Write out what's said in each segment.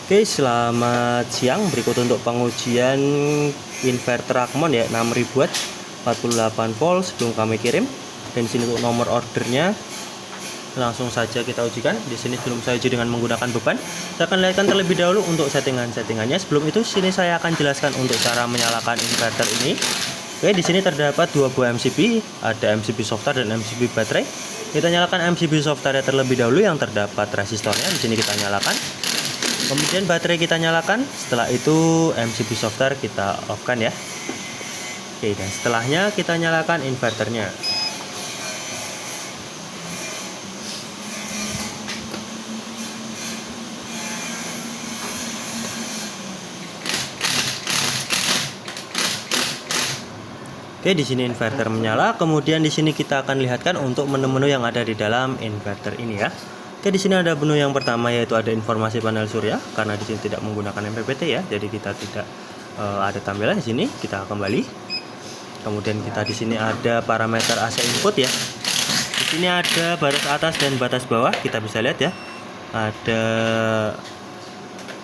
Oke, selamat siang. Berikut untuk pengujian inverter Rakmon ya, 6000 watt 48 volt sebelum kami kirim. Dan di sini untuk nomor ordernya langsung saja kita ujikan. Di sini sebelum saya uji dengan menggunakan beban, saya akan lihatkan terlebih dahulu untuk settingannya. Sebelum itu, sini saya akan jelaskan untuk cara menyalakan inverter ini. Oke, di sini terdapat dua buah MCB, ada MCB software dan MCB baterai. Kita nyalakan MCB software terlebih dahulu yang terdapat resistornya. Di sini kita nyalakan. Kemudian baterai kita nyalakan. Setelah itu MCB software kita off kan ya. Oke, dan setelahnya kita nyalakan inverternya. Oke, di sini inverter menyala. Kemudian di sini kita akan lihatkan untuk menu-menu yang ada di dalam inverter ini ya. Oke, di sini ada menu yang pertama yaitu ada informasi panel surya, karena di sini tidak menggunakan MPPT ya, jadi kita tidak ada tampilan di sini. Kita kembali. Kemudian kita di sini ada parameter AC input ya. Di sini ada batas atas dan batas bawah, kita bisa lihat ya. Ada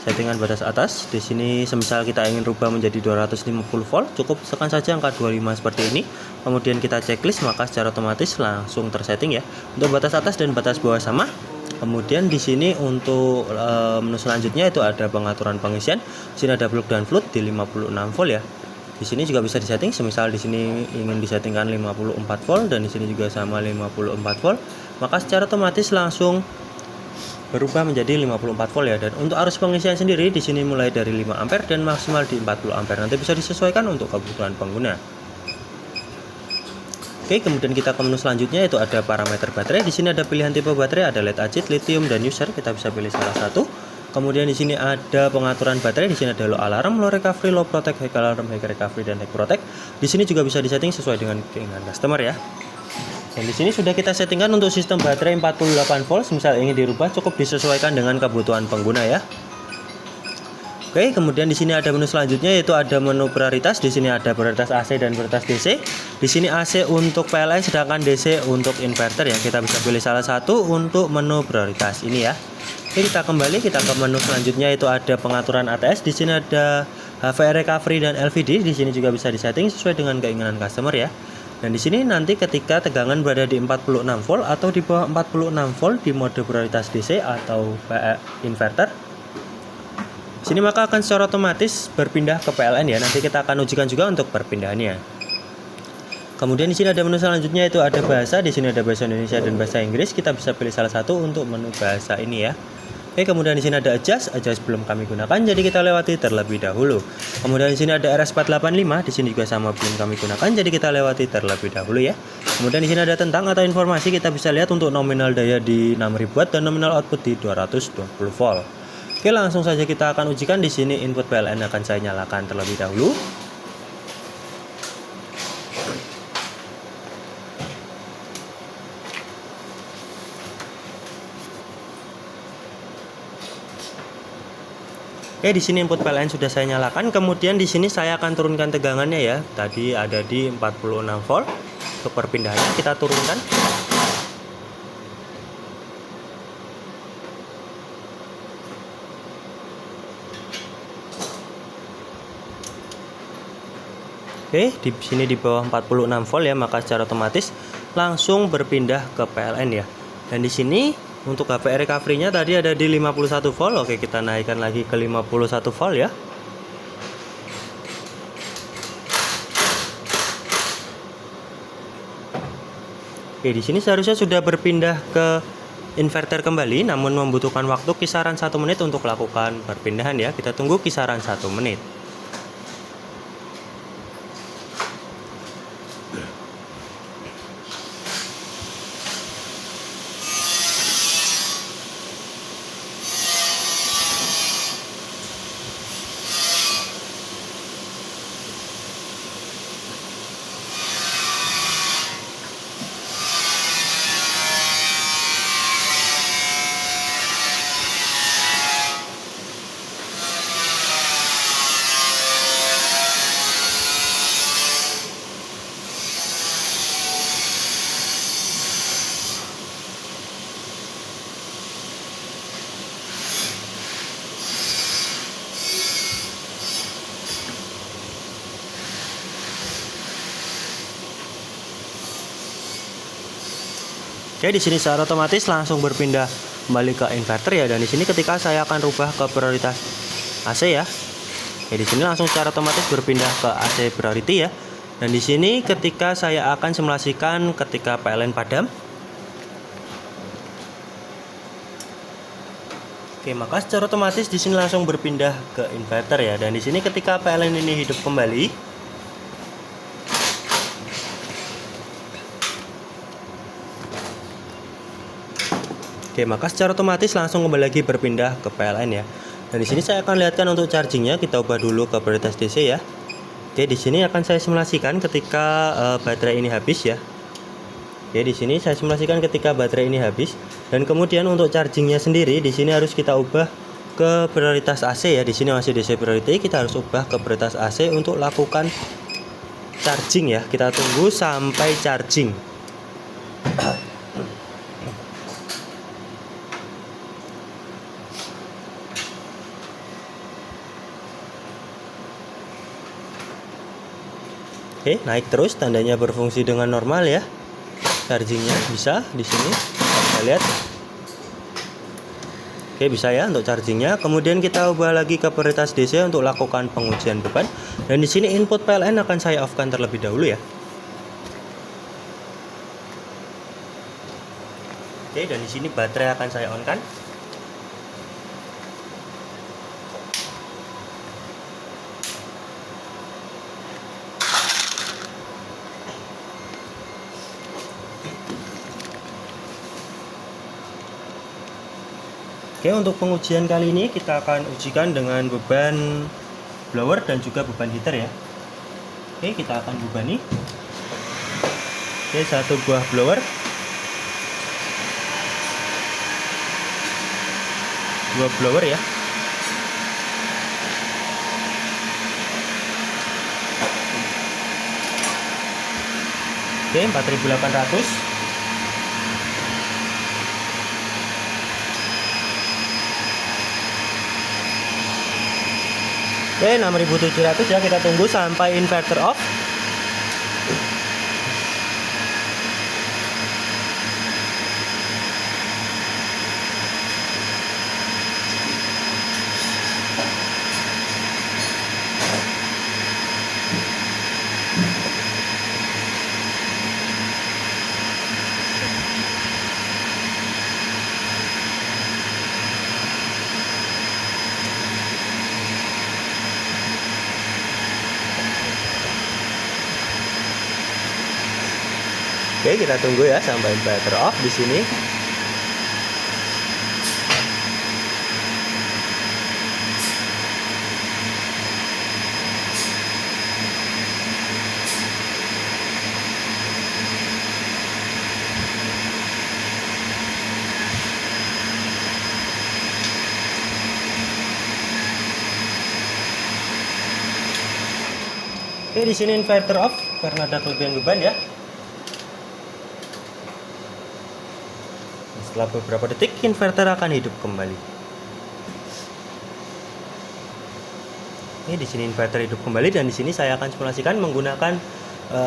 settingan batas atas. Di sini semisal kita ingin rubah menjadi 250 volt, cukup tekan saja angka 25 seperti ini. Kemudian kita checklist, maka secara otomatis langsung tersetting ya. Untuk batas atas dan batas bawah sama. Kemudian di sini untuk menu selanjutnya itu ada pengaturan pengisian. Di sini ada plug dan float di 56 volt ya. Di sini juga bisa disetting, semisal di sini ingin disettingkan 54 volt dan di sini juga sama 54 volt, maka secara otomatis langsung berubah menjadi 54 volt ya. Dan untuk arus pengisian sendiri di sini mulai dari 5 ampere dan maksimal di 40 ampere. Nanti bisa disesuaikan untuk kebutuhan pengguna. Oke, kemudian kita ke menu selanjutnya itu ada parameter baterai. Di sini ada pilihan tipe baterai, ada lead acid, lithium dan user. Kita bisa pilih salah satu. Kemudian di sini ada pengaturan baterai. Di sini ada low alarm, low recovery, low protect, high alarm, high recovery dan high protect. Di sini juga bisa disetting sesuai dengan keinginan customer ya. Dan di sini sudah kita settingkan untuk sistem baterai 48 volt. Misal ingin dirubah, cukup disesuaikan dengan kebutuhan pengguna ya. Oke, kemudian di sini ada menu selanjutnya yaitu ada menu prioritas. Di sini ada prioritas AC dan prioritas DC. Di sini AC untuk PLN sedangkan DC untuk inverter ya. Kita bisa pilih salah satu untuk menu prioritas ini ya. Oke, kita kembali ke menu selanjutnya itu ada pengaturan ATS. Di sini ada HV recovery dan LVD. Di sini juga bisa disetting sesuai dengan keinginan customer ya. Dan di sini nanti ketika tegangan berada di 46 volt atau di bawah 46 volt di mode prioritas DC atau inverter, sini maka akan secara otomatis berpindah ke PLN ya. Nanti kita akan ujikan juga untuk perpindahannya. Kemudian di sini ada menu selanjutnya itu ada bahasa. Di sini ada bahasa Indonesia dan bahasa Inggris. Kita bisa pilih salah satu untuk menu bahasa ini ya. Oke, kemudian di sini ada adjust belum kami gunakan, jadi kita lewati terlebih dahulu. Kemudian di sini ada RS485, di sini juga sama belum kami gunakan, jadi kita lewati terlebih dahulu ya. Kemudian di sini ada tentang atau informasi, kita bisa lihat untuk nominal daya di 6000 watt dan nominal output di 220 volt. Oke, langsung saja kita akan ujikan. Di sini input PLN akan saya nyalakan terlebih dahulu. Oke, di sini input PLN sudah saya nyalakan. Kemudian di sini saya akan turunkan tegangannya ya. Tadi ada di 46 volt. Untuk perpindahannya kita turunkan. Oke, di sini di bawah 46 volt ya, maka secara otomatis langsung berpindah ke PLN ya. Dan di sini untuk HV recovery-nya tadi ada di 51 volt. Oke, kita naikkan lagi ke 51 volt ya. Oke, di sini seharusnya sudah berpindah ke inverter kembali, namun membutuhkan waktu kisaran 1 menit untuk melakukan perpindahan ya. Kita tunggu kisaran 1 menit. Oke, di sini secara otomatis langsung berpindah kembali ke inverter ya, dan di sini ketika saya akan rubah ke prioritas AC ya. Oke, di sini langsung secara otomatis berpindah ke AC priority ya. Dan di sini ketika saya akan simulasikan ketika PLN padam. Oke, maka secara otomatis di sini langsung berpindah ke inverter ya, dan di sini ketika PLN ini hidup kembali. Oke, maka secara otomatis langsung kembali lagi berpindah ke PLN ya. Dan di sini saya akan lihatkan untuk chargingnya, kita ubah dulu ke prioritas DC ya. Oke, di sini akan saya simulasikan ketika baterai ini habis ya. Oke, di sini saya simulasikan ketika baterai ini habis, dan kemudian untuk chargingnya sendiri di sini harus kita ubah ke prioritas AC ya. Di sini masih DC priority, kita harus ubah ke prioritas AC untuk lakukan charging ya. Kita tunggu sampai charging. Oke, naik terus, tandanya berfungsi dengan normal ya. Chargingnya bisa di sini, kita lihat. Oke, bisa ya untuk chargingnya. Kemudian kita ubah lagi ke prioritas DC untuk lakukan pengujian beban. Dan di sini input PLN akan saya off-kan terlebih dahulu ya. Oke, dan di sini baterai akan saya on-kan. Oke, untuk pengujian kali ini kita akan ujikan dengan beban blower dan juga beban heater ya. Oke, kita akan bebani. Oke, satu buah blower, dua blower ya. Oke, 4800. Oke, 6700 ya, kita tunggu sampai inverter off. Oke, kita tunggu ya sampai inverter off di sini. Oke, di sini inverter off karena ada kelebihan beban ya. Setelah beberapa detik, inverter akan hidup kembali. Ini di sini inverter hidup kembali, dan di sini saya akan simulasikan menggunakan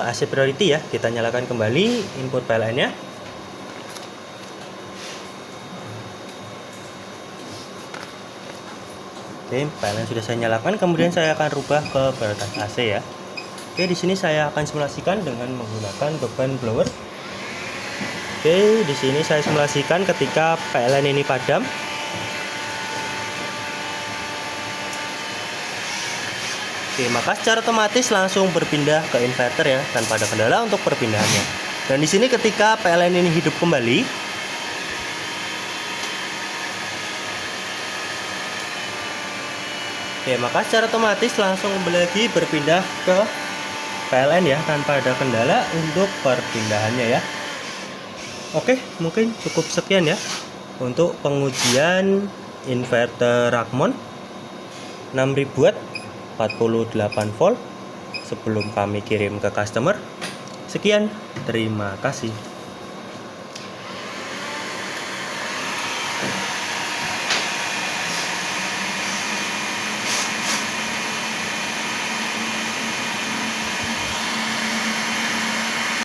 AC priority ya. Kita nyalakan kembali input PLN-nya. Oke, PLN sudah saya nyalakan, kemudian saya akan rubah ke prioritas AC ya. Oke, di sini saya akan simulasikan dengan menggunakan beban blower. Oke, di sini saya simulasikan ketika PLN ini padam. Oke, maka secara otomatis langsung berpindah ke inverter ya, tanpa ada kendala untuk perpindahannya. Dan di sini ketika PLN ini hidup kembali. Oke, maka secara otomatis langsung kembali lagi berpindah ke PLN ya, tanpa ada kendala untuk perpindahannya ya. Oke, mungkin cukup sekian ya untuk pengujian inverter Rakmon 6000 watt 48 volt sebelum kami kirim ke customer. Sekian, terima kasih.